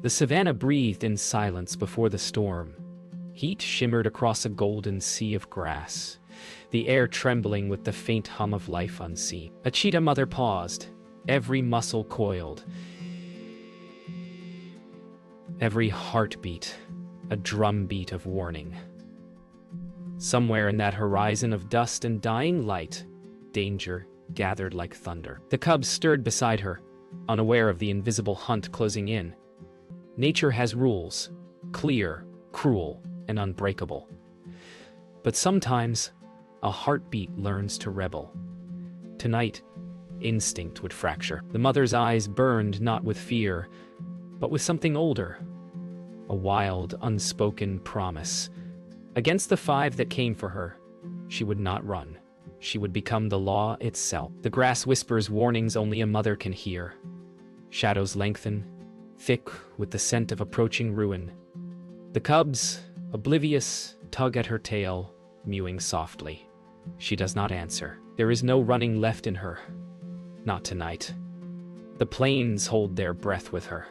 The savanna breathed in silence before the storm. Heat shimmered across a golden sea of grass, the air trembling with the faint hum of life unseen. A cheetah mother paused, every muscle coiled, every heartbeat a drumbeat of warning. Somewhere in that horizon of dust and dying light, danger gathered like thunder. The cubs stirred beside her, unaware of the invisible hunt closing in. Nature has rules, clear, cruel, and unbreakable. But sometimes, a heartbeat learns to rebel. Tonight, instinct would fracture. The mother's eyes burned not with fear, but with something older. A wild, unspoken promise. Against the five that came for her, she would not run. She would become the law itself. The grass whispers warnings only a mother can hear. Shadows lengthen, thick with the scent of approaching ruin. The cubs, oblivious, tug at her tail, mewing softly. She does not answer. There is no running left in her. Not tonight. The plains hold their breath with her.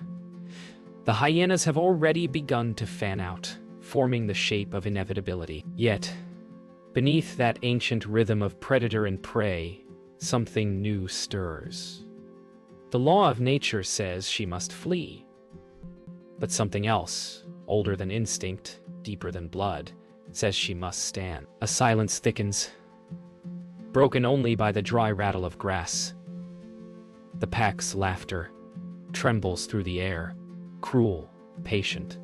The hyenas have already begun to fan out, forming the shape of inevitability. Yet, beneath that ancient rhythm of predator and prey, something new stirs. The law of nature says she must flee. But something else, older than instinct, deeper than blood, says she must stand. A silence thickens, broken only by the dry rattle of grass. The pack's laughter trembles through the air, cruel, patient.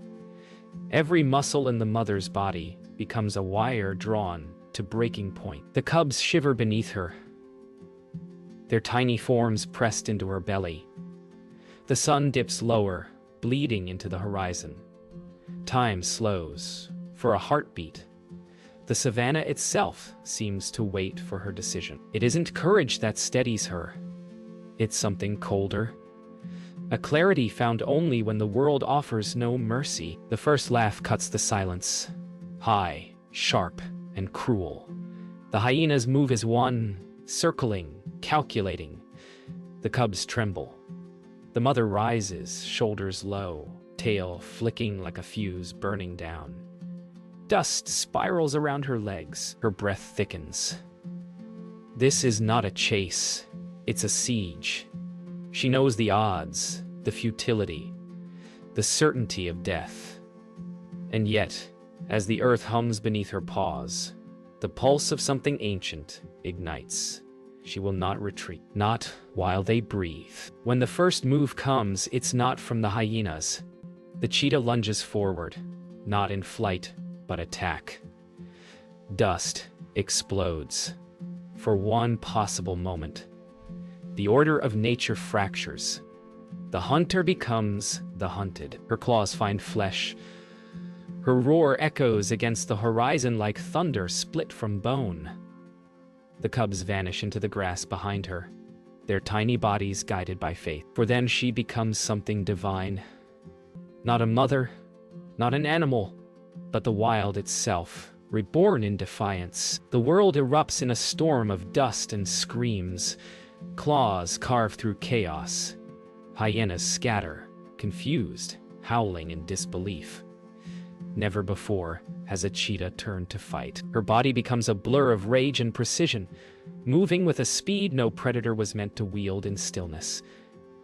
Every muscle in the mother's body becomes a wire drawn to breaking point. The cubs shiver beneath her, their tiny forms pressed into her belly. The sun dips lower, bleeding into the horizon. Time slows. For a heartbeat, the savanna itself seems to wait for her decision. It isn't courage that steadies her. It's something colder. A clarity found only when the world offers no mercy. The first laugh cuts the silence. High, sharp, and cruel. The hyenas move as one, circling, calculating. The cubs tremble. The mother rises, shoulders low, tail flicking like a fuse burning down. Dust spirals around her legs. Her breath thickens. This is not a chase. It's a siege. She knows the odds, the futility, the certainty of death. And yet, as the earth hums beneath her paws, the pulse of something ancient ignites. She will not retreat, not while they breathe. When the first move comes, it's not from the hyenas. The cheetah lunges forward, not in flight, but attack. Dust explodes. For one possible moment, the order of nature fractures. The hunter becomes the hunted. Her claws find flesh. Her roar echoes against the horizon like thunder split from bone. The cubs vanish into the grass behind her, their tiny bodies guided by faith. For then she becomes something divine. Not a mother, not an animal, but the wild itself, reborn in defiance. The world erupts in a storm of dust and screams. Claws carve through chaos. Hyenas scatter, confused, howling in disbelief. Never before has a cheetah turned to fight. Her body becomes a blur of rage and precision, moving with a speed no predator was meant to wield in stillness.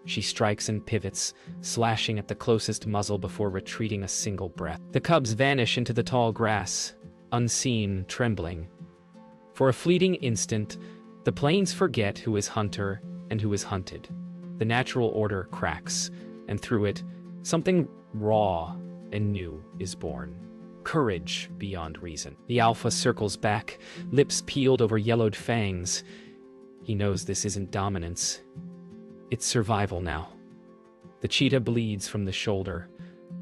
She strikes and pivots, slashing at the closest muzzle before retreating a single breath. The cubs vanish into the tall grass, unseen, trembling. For a fleeting instant, the plains forget who is hunter and who is hunted. The natural order cracks, and through it, something raw and new is born. Courage beyond reason. The alpha circles back, lips peeled over yellowed fangs. He knows this isn't dominance. It's survival now. The cheetah bleeds from the shoulder,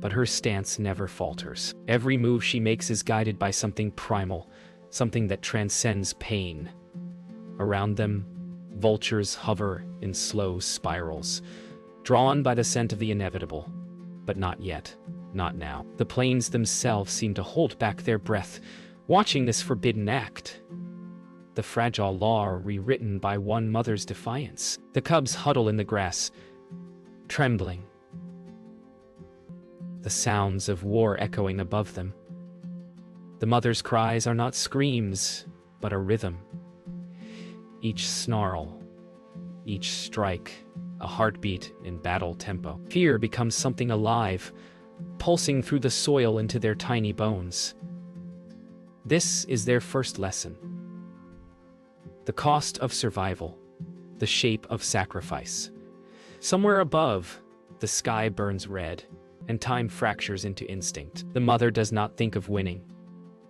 but her stance never falters. Every move she makes is guided by something primal, something that transcends pain. Around them, vultures hover in slow spirals, drawn by the scent of the inevitable. But not yet, not now. The plains themselves seem to hold back their breath, watching this forbidden act. The fragile law rewritten by one mother's defiance. The cubs huddle in the grass, trembling. the sounds of war echoing above them. The mother's cries are not screams, but a rhythm. Each snarl, each strike, a heartbeat in battle tempo. Fear becomes something alive, pulsing through the soil into their tiny bones. This is their first lesson. The cost of survival, the shape of sacrifice. Somewhere above, the sky burns red, and time fractures into instinct. The mother does not think of winning.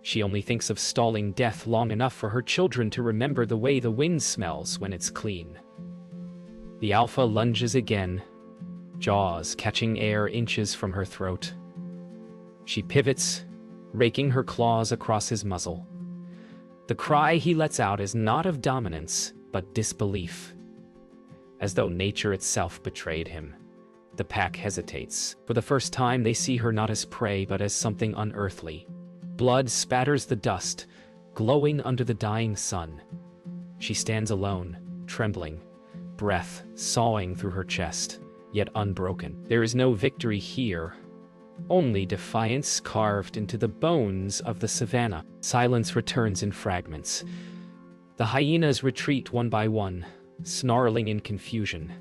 She only thinks of stalling death long enough for her children to remember the way the wind smells when it's clean. The alpha lunges again, jaws catching air inches from her throat. She pivots, raking her claws across his muzzle. The cry he lets out is not of dominance, but disbelief. As though nature itself betrayed him, the pack hesitates. For the first time, they see her not as prey, but as something unearthly. Blood spatters the dust, glowing under the dying sun. She stands alone, trembling, breath sawing through her chest, yet unbroken. There is no victory here, only defiance carved into the bones of the Savanna. Silence returns in fragments. The hyenas retreat one by one, snarling in confusion,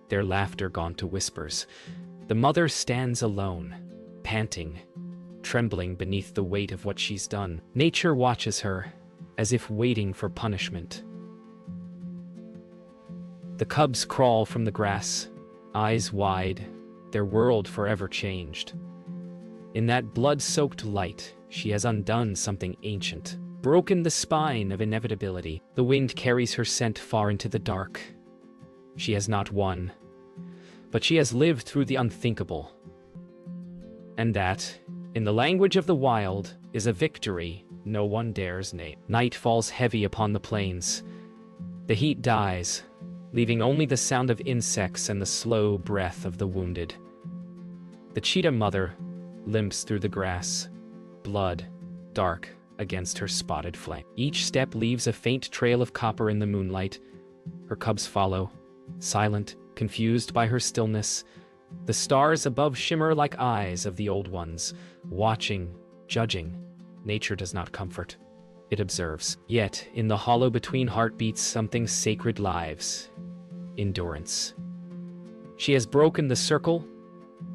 their laughter gone to whispers. The mother stands alone, panting, trembling beneath the weight of what she's done. Nature watches her, as if waiting for punishment. The cubs crawl from the grass, eyes wide, their world forever changed. In that blood-soaked light, she has undone something ancient, broken the spine of inevitability. The wind carries her scent far into the dark. She has not won, but she has lived through the unthinkable. And that, in the language of the wild, is a victory no one dares name. Night falls heavy upon the plains. The heat dies, leaving only the sound of insects and the slow breath of the wounded. The cheetah mother limps through the grass, blood dark against her spotted flank. Each step leaves a faint trail of copper in the moonlight. Her cubs follow, silent, confused by her stillness. The stars above shimmer like eyes of the old ones, watching, judging. Nature does not comfort. It observes. Yet, in the hollow between heartbeats, something sacred lives. Endurance. She has broken the circle,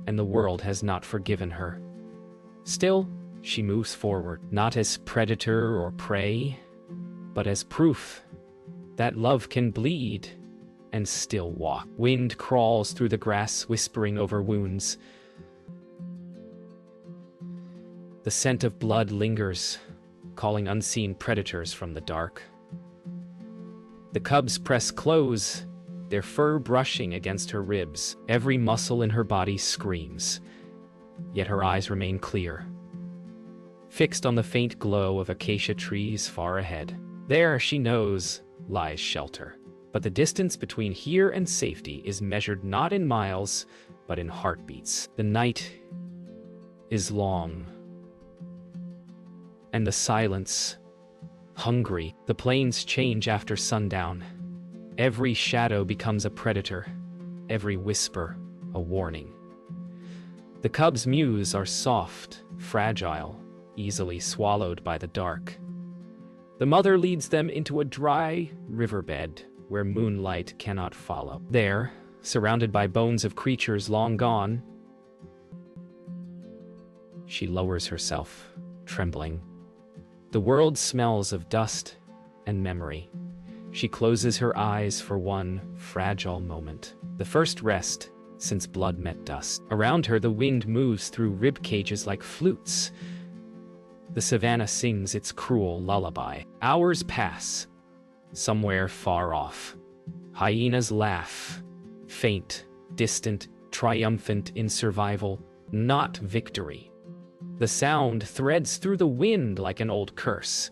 and the world has not forgiven her. Still, she moves forward, not as predator or prey, but as proof that love can bleed and still walk. Wind crawls through the grass, whispering over wounds. The scent of blood lingers, calling unseen predators from the dark. The cubs press close, their fur brushing against her ribs. Every muscle in her body screams, yet her eyes remain clear, fixed on the faint glow of acacia trees far ahead. There, she knows, lies shelter. But the distance between here and safety is measured not in miles, but in heartbeats. The night is long, and the silence hungry. The plains change after sundown. Every shadow becomes a predator, every whisper a warning. The cubs' mews are soft, fragile, easily swallowed by the dark. The mother leads them into a dry riverbed where moonlight cannot follow. There, surrounded by bones of creatures long gone, she lowers herself, trembling. The world smells of dust and memory. She closes her eyes for one fragile moment, the first rest since blood met dust. Around her, the wind moves through rib cages like flutes. The Savanna sings its cruel lullaby. Hours pass. Somewhere far off, hyenas laugh, faint, distant, triumphant in survival, not victory. The sound threads through the wind like an old curse.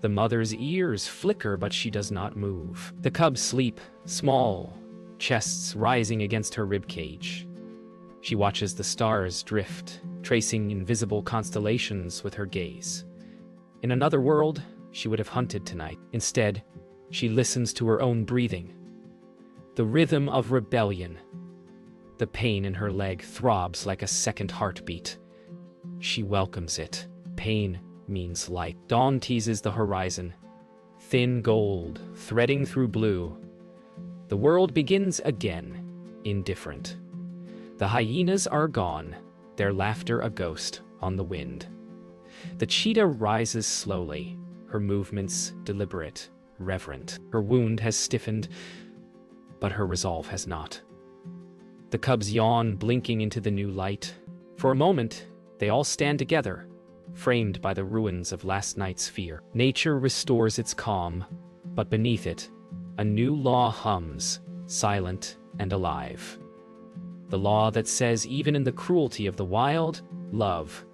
The mother's ears flicker, but she does not move. The cubs sleep, small, chests rising against her ribcage. She watches the stars drift, tracing invisible constellations with her gaze. In another world, she would have hunted tonight. Instead, she listens to her own breathing, the rhythm of rebellion, the The pain in her leg throbs like a second heartbeat. She welcomes it. Pain means light. Dawn teases the horizon, thin gold, threading through blue. The world begins again, indifferent. The hyenas are gone, their laughter a ghost on the wind. The cheetah rises slowly, her movements deliberate, reverent. Her wound has stiffened, but her resolve has not. The cubs yawn, blinking into the new light. For a moment, they all stand together, framed by the ruins of last night's fear. Nature restores its calm, but beneath it, a new law hums, silent and alive. The law that says even in the cruelty of the wild, love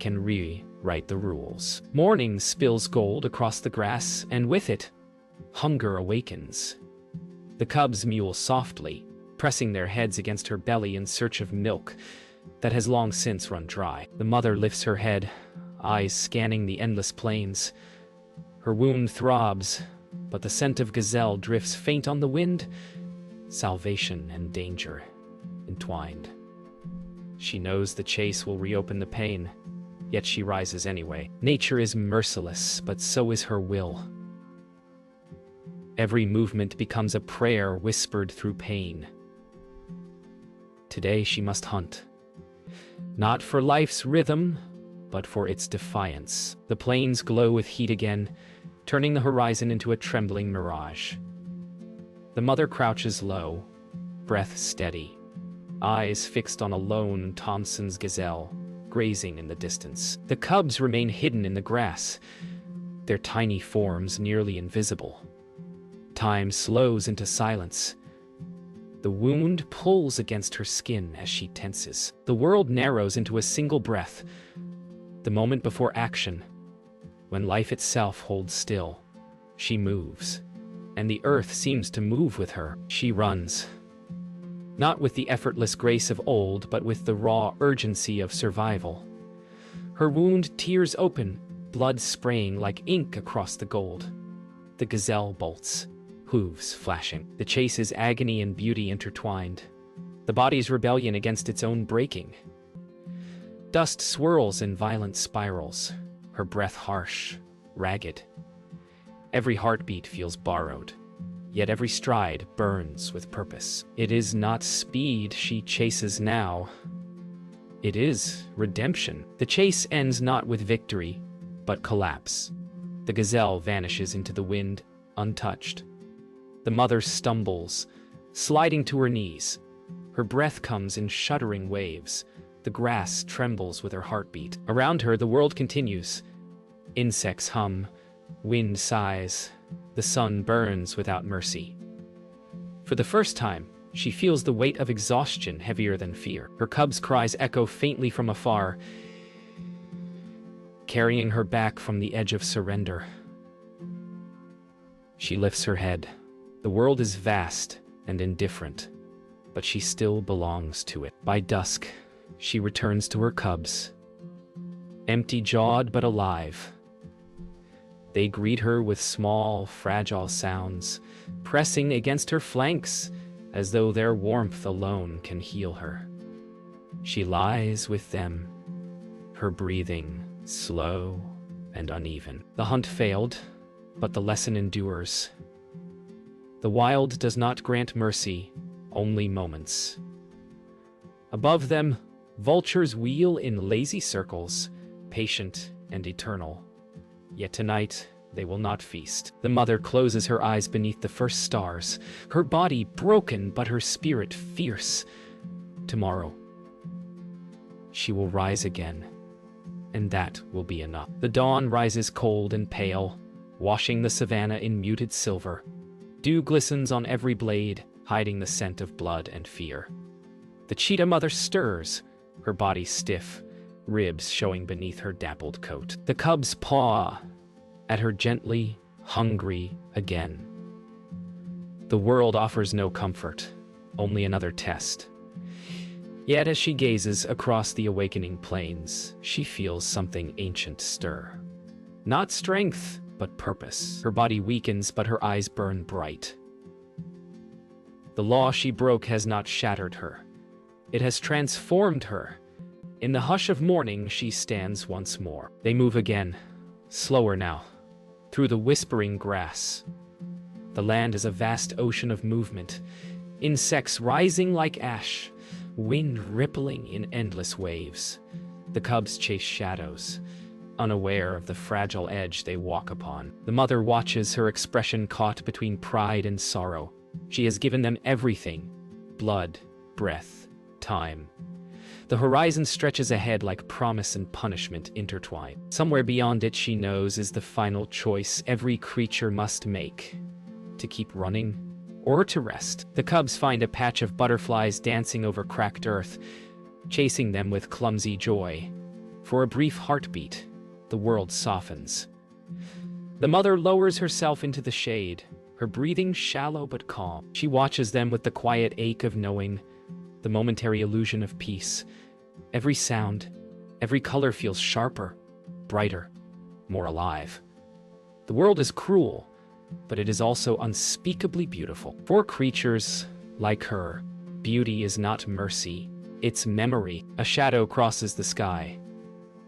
can rewrite the rules. Morning spills gold across the grass, and with it, hunger awakens. The cubs mewl softly, pressing their heads against her belly in search of milk that has long since run dry. The mother lifts her head, eyes scanning the endless plains. Her wound throbs, but the scent of gazelle drifts faint on the wind. Salvation and danger entwined. She knows the chase will reopen the pain, yet she rises anyway. Nature is merciless, but so is her will. Every movement becomes a prayer whispered through pain. Today she must hunt. Not for life's rhythm, but for its defiance. The plains glow with heat again, turning the horizon into a trembling mirage. The mother crouches low, breath steady, eyes fixed on a lone Thompson's gazelle, grazing in the distance. The cubs remain hidden in the grass, their tiny forms nearly invisible. Time slows into silence. The wound pulls against her skin as she tenses. The world narrows into a single breath, the moment before action. When life itself holds still, she moves, and the earth seems to move with her. She runs, not with the effortless grace of old, but with the raw urgency of survival. Her wound tears open, blood spraying like ink across the gold. The gazelle bolts, hooves flashing. The chase is agony and beauty intertwined, the body's rebellion against its own breaking. Dust swirls in violent spirals, her breath harsh, ragged. Every heartbeat feels borrowed, yet every stride burns with purpose. It is not speed she chases now. It is redemption. The chase ends not with victory, but collapse. The gazelle vanishes into the wind, untouched. The mother stumbles, sliding to her knees. Her breath comes in shuddering waves. The grass trembles with her heartbeat. Around her, the world continues. Insects hum, wind sighs, the sun burns without mercy. For the first time, she feels the weight of exhaustion heavier than fear. Her cubs' cries echo faintly from afar, carrying her back from the edge of surrender. She lifts her head. The world is vast and indifferent, but she still belongs to it. By dusk, she returns to her cubs, empty-jawed but alive. They greet her with small, fragile sounds, pressing against her flanks as though their warmth alone can heal her. She lies with them, her breathing slow and uneven. The hunt failed, but the lesson endures. The wild does not grant mercy, only moments. Above them, vultures wheel in lazy circles, patient and eternal. Yet tonight, they will not feast. The mother closes her eyes beneath the first stars, her body broken but her spirit fierce. Tomorrow, she will rise again, and that will be enough. The dawn rises cold and pale, washing the savanna in muted silver. Dew glistens on every blade, hiding the scent of blood and fear. The cheetah mother stirs, her body stiff, ribs showing beneath her dappled coat. The cubs paw at her gently, hungry again. The world offers no comfort, only another test. Yet as she gazes across the awakening plains, she feels something ancient stir. Not strength, but purpose. Her body weakens, but her eyes burn bright. The law she broke has not shattered her. It has transformed her. In the hush of morning, she stands once more. They move again, slower now, through the whispering grass. The land is a vast ocean of movement, insects rising like ash, wind rippling in endless waves. The cubs chase shadows, unaware of the fragile edge they walk upon. The mother watches, her expression caught between pride and sorrow. She has given them everything: blood, breath, time. The horizon stretches ahead like promise and punishment intertwined. Somewhere beyond it, she knows, is the final choice every creature must make: to keep running or to rest. The cubs find a patch of butterflies dancing over cracked earth, chasing them with clumsy joy. For a brief heartbeat, the world softens. The mother lowers herself into the shade, her breathing shallow but calm. She watches them with the quiet ache of knowing, the momentary illusion of peace. Every sound, every color feels sharper, brighter, more alive. The world is cruel, but it is also unspeakably beautiful. For creatures like her, beauty is not mercy, it's memory. A shadow crosses the sky,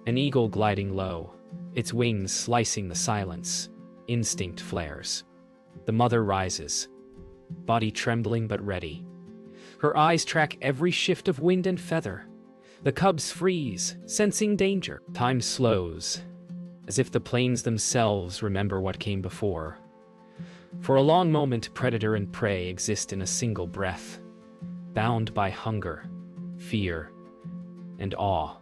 an eagle gliding low, its wings slicing the silence. Instinct flares. The mother rises, body trembling but ready. Her eyes track every shift of wind and feather. The cubs freeze, sensing danger. Time slows, as if the plains themselves remember what came before. For a long moment, predator and prey exist in a single breath, bound by hunger, fear, and awe.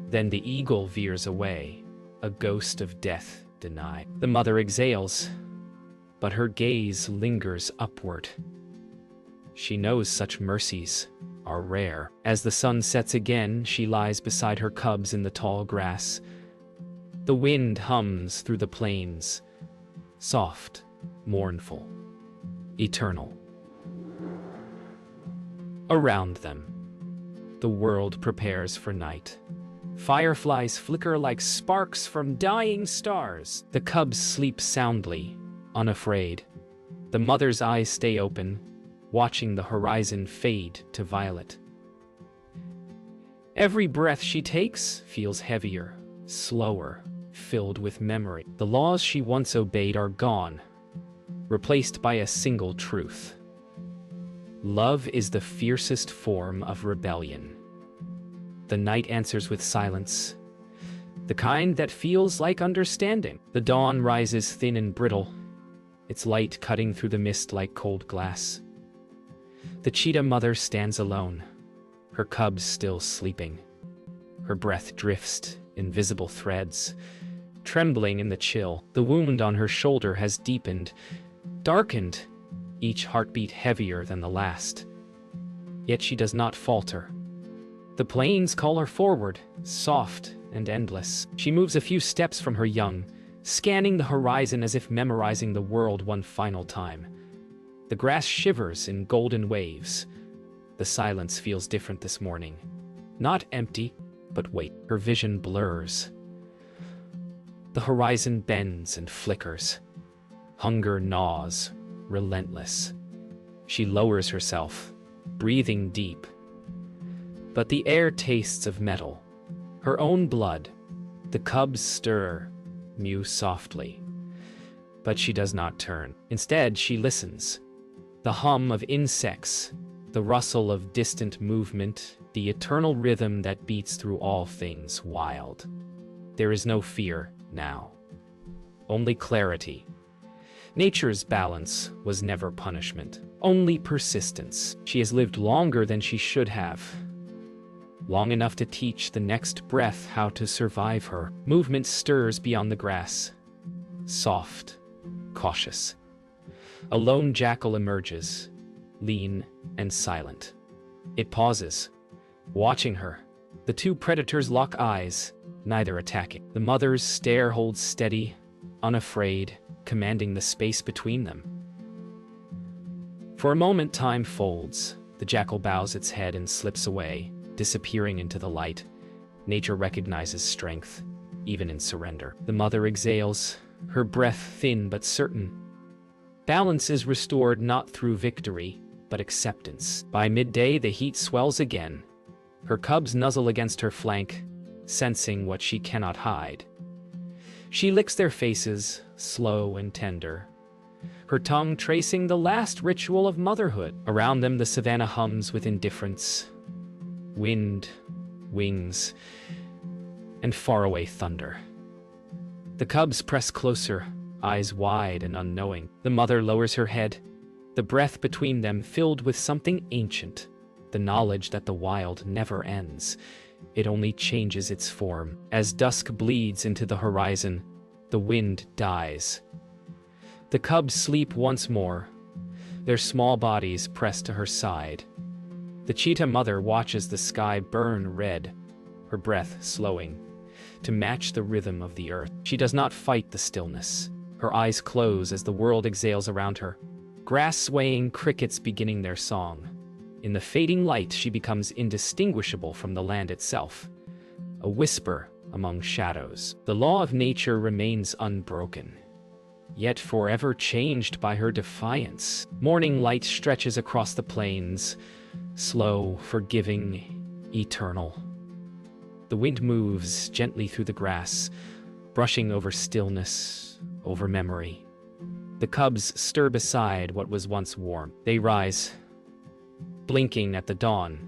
Then the eagle veers away, a ghost of death denied. The mother exhales, but her gaze lingers upward. She knows such mercies are rare. As the sun sets again, she lies beside her cubs in the tall grass. The wind hums through the plains, soft, mournful, eternal. Around them, the world prepares for night. Fireflies flicker like sparks from dying stars. The cubs sleep soundly, unafraid. The mother's eyes stay open, watching the horizon fade to violet. Every breath she takes feels heavier, slower, filled with memory. The laws she once obeyed are gone, replaced by a single truth: love is the fiercest form of rebellion. The night answers with silence, the kind that feels like understanding. The dawn rises thin and brittle, its light cutting through the mist like cold glass. The cheetah mother stands alone, her cubs still sleeping. Her breath drifts, invisible threads, trembling in the chill. The wound on her shoulder has deepened, darkened, each heartbeat heavier than the last. Yet she does not falter. The plains call her forward, soft and endless. She moves a few steps from her young, scanning the horizon as if memorizing the world one final time. The grass shivers in golden waves. The silence feels different this morning. Not empty, but wait. Her vision blurs. The horizon bends and flickers. Hunger gnaws, relentless. She lowers herself, breathing deep. But the air tastes of metal, her own blood. The cubs stir, mew softly. But she does not turn. Instead, she listens. The hum of insects, the rustle of distant movement, the eternal rhythm that beats through all things wild. There is no fear now, only clarity. Nature's balance was never punishment, only persistence. She has lived longer than she should have, long enough to teach the next breath how to survive her. Movement stirs beyond the grass, soft, cautious. A lone jackal emerges, lean and silent. It pauses, watching her. The two predators lock eyes, neither attacking. The mother's stare holds steady, unafraid, commanding the space between them. For a moment, time folds. The jackal bows its head and slips away, disappearing into the light. Nature recognizes strength, even in surrender. The mother exhales, her breath thin but certain. Balance is restored not through victory, but acceptance. By midday, the heat swells again, Her cubs nuzzle against her flank, sensing what she cannot hide. She licks their faces, slow and tender, her tongue tracing the last ritual of motherhood. Around them, the savanna hums with indifference. Wind, wings, and faraway thunder. The cubs press closer, eyes wide and unknowing. The mother lowers her head, the breath between them filled with something ancient, the knowledge that the wild never ends. It only changes its form. As dusk bleeds into the horizon, the wind dies. The cubs sleep once more, their small bodies pressed to her side. The cheetah mother watches the sky burn red, her breath slowing to match the rhythm of the earth. She does not fight the stillness. Her eyes close as the world exhales around her, grass swaying, crickets beginning their song. In the fading light, she becomes indistinguishable from the land itself, a whisper among shadows. The law of nature remains unbroken, yet forever changed by her defiance. Morning light stretches across the plains, slow, forgiving, eternal. The wind moves gently through the grass, brushing over stillness, over memory. The cubs stir beside what was once warm. They rise, blinking at the dawn,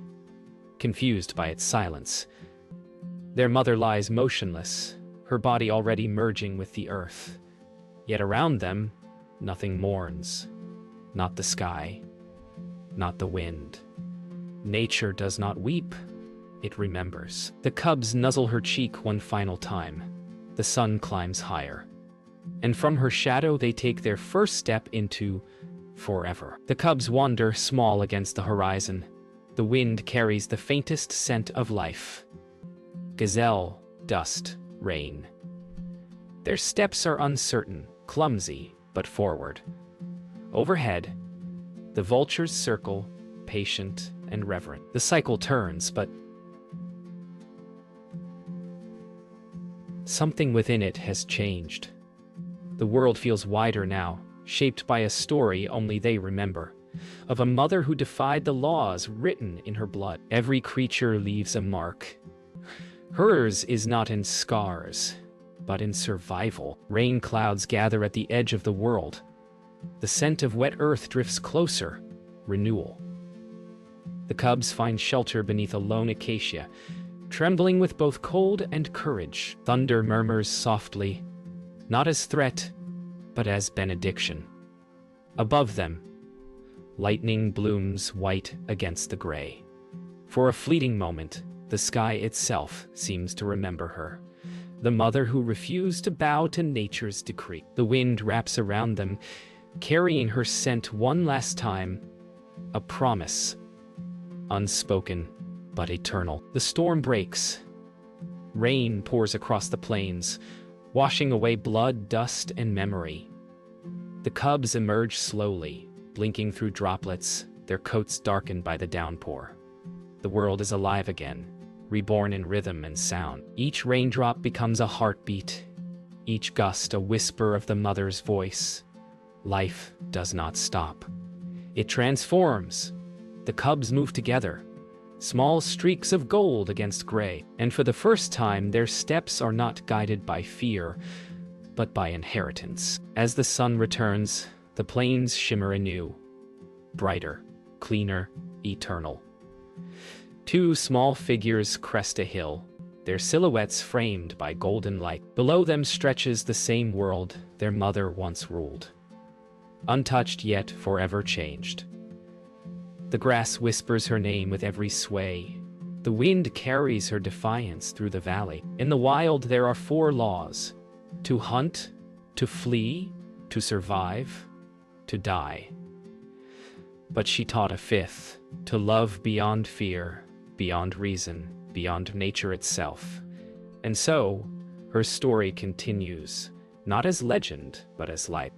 confused by its silence. Their mother lies motionless, her body already merging with the earth. Yet around them, nothing mourns. Not the sky, not the wind. Nature does not weep, it remembers. The cubs nuzzle her cheek one final time. The sun climbs higher, and from her shadow they take their first step into forever. The cubs wander small against the horizon. The wind carries the faintest scent of life. Gazelle, dust, rain. Their steps are uncertain, clumsy, but forward. Overhead, the vultures circle, patient and reverent. The cycle turns, but something within it has changed. The world feels wider now, shaped by a story only they remember, of a mother who defied the laws written in her blood. Every creature leaves a mark. Hers is not in scars, but in survival. Rain clouds gather at the edge of the world. The scent of wet earth drifts closer, renewal. The cubs find shelter beneath a lone acacia, trembling with both cold and courage. Thunder murmurs softly, not as threat, but as benediction. Above them, lightning blooms white against the gray. For a fleeting moment, the sky itself seems to remember her, the mother who refused to bow to nature's decree. The wind wraps around them, carrying her scent one last time, a promise, unspoken but eternal. The storm breaks. Rain pours across the plains, washing away blood, dust, and memory. The cubs emerge slowly, blinking through droplets, their coats darkened by the downpour. The world is alive again, reborn in rhythm and sound. Each raindrop becomes a heartbeat, each gust a whisper of the mother's voice. Life does not stop. It transforms. The cubs move together, small streaks of gold against gray, and for the first time their steps are not guided by fear, but by inheritance. As the sun returns, the plains shimmer anew, brighter, cleaner, eternal. Two small figures crest a hill, their silhouettes framed by golden light. Below them stretches the same world their mother once ruled, untouched yet forever changed. The grass whispers her name with every sway. The wind carries her defiance through the valley. In the wild there are 4 laws: to hunt, to flee, to survive, to die. But she taught a 5th, to love beyond fear, beyond reason, beyond nature itself. And so, her story continues, not as legend, but as life.